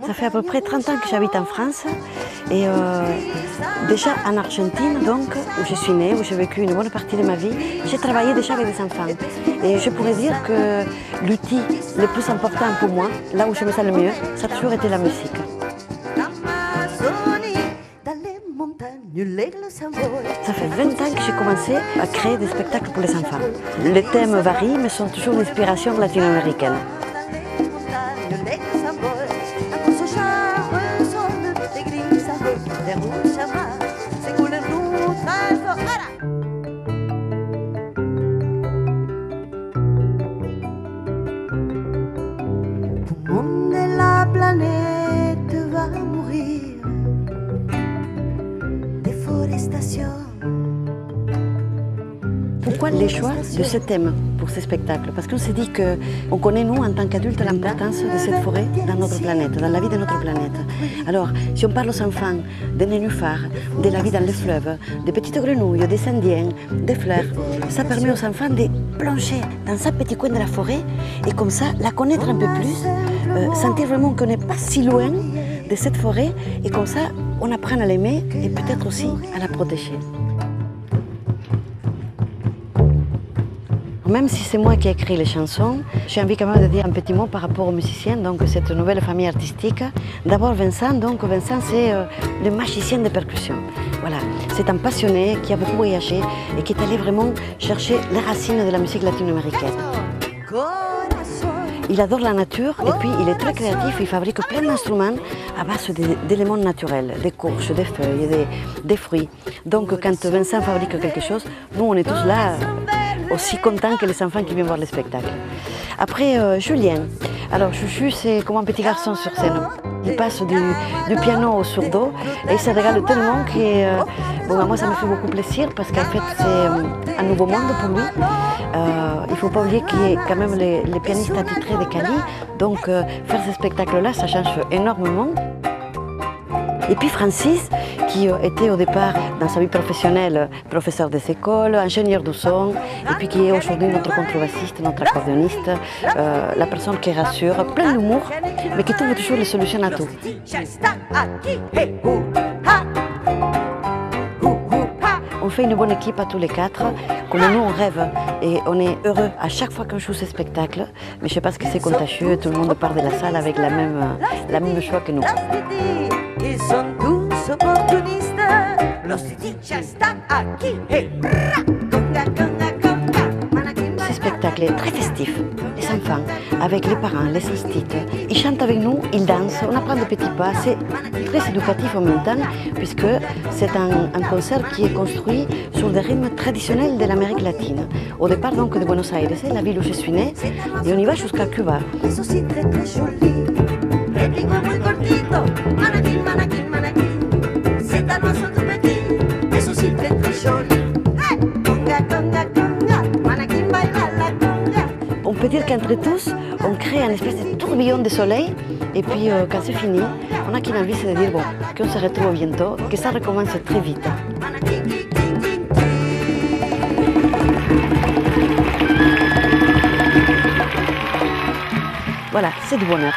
Ça fait à peu près 30 ans que j'habite en France et déjà en Argentine, donc, où je suis née, où j'ai vécu une bonne partie de ma vie, j'ai travaillé déjà avec des enfants. Et je pourrais dire que l'outil le plus important pour moi, là où je me sens le mieux, ça a toujours été la musique. Ça fait 20 ans que j'ai commencé à créer des spectacles pour les enfants. Les thèmes varient, mais sont toujours d'inspiration latino-américaine. La planète va mourir. Déforestation. Pourquoi les choix de ce thème pour ce spectacle? Parce qu'on s'est dit qu'on connaît, nous, en tant qu'adultes, l'importance de cette forêt dans notre planète, dans la vie de notre planète. Alors, si on parle aux enfants des nénuphars, de la vie dans les fleuves, des petites grenouilles, des indiens, des fleurs, ça permet aux enfants de plonger dans un petit coin de la forêt et comme ça, la connaître un peu plus, sentir vraiment qu'on n'est pas si loin de cette forêt et comme ça, on apprend à l'aimer et peut-être aussi à la protéger. Même si c'est moi qui ai écrit les chansons, j'ai envie quand même de dire un petit mot par rapport aux musiciens, donc cette nouvelle famille artistique. D'abord Vincent, c'est le magicien de percussion. Voilà, c'est un passionné qui a beaucoup voyagé et qui est allé vraiment chercher les racines de la musique latino-américaine. Il adore la nature et puis il est très créatif, il fabrique plein d'instruments à base d'éléments naturels, des courges, des feuilles, des fruits. Donc quand Vincent fabrique quelque chose, nous on est tous là aussi contents que les enfants qui viennent voir le spectacle. Après Julien, alors Chouchou c'est comme un petit garçon sur scène. Il passe du piano au sourdo et il se régale tellement que bon, moi ça me fait beaucoup plaisir parce qu'en fait c'est un nouveau monde pour lui. Il ne faut pas oublier qu'il est quand même les pianistes attitrés de Cali, donc faire ce spectacle-là, ça change énormément. Et puis Francis, qui était au départ dans sa vie professionnelle professeur des écoles, ingénieur du son, et puis qui est aujourd'hui notre contrebassiste, notre accordéoniste, la personne qui rassure, plein d'humour, mais qui trouve toujours les solutions à tout. On fait une bonne équipe à tous les quatre, comme nous on rêve et on est heureux à chaque fois qu'on joue ce spectacle, mais je sais pas ce que c'est contagieux, tout le monde part de la salle avec la même joie que nous. Ils sont tous opportunistes. Los ya están aquí. Ce spectacle est très festif. Les enfants, avec les parents, les instituts, ils chantent avec nous, ils dansent, on apprend des petits pas. C'est très éducatif en même temps, puisque c'est un concert qui est construit sur des rythmes traditionnels de l'Amérique latine. Au départ donc de Buenos Aires, la ville où je suis née, et on y va jusqu'à Cuba. On peut dire qu'entre tous, on crée un espèce de tourbillon de soleil et puis quand c'est fini, on a qu'une envie, c'est de dire bon, qu'on se retrouve bientôt, que ça recommence très vite. Voilà, c'est du bonheur.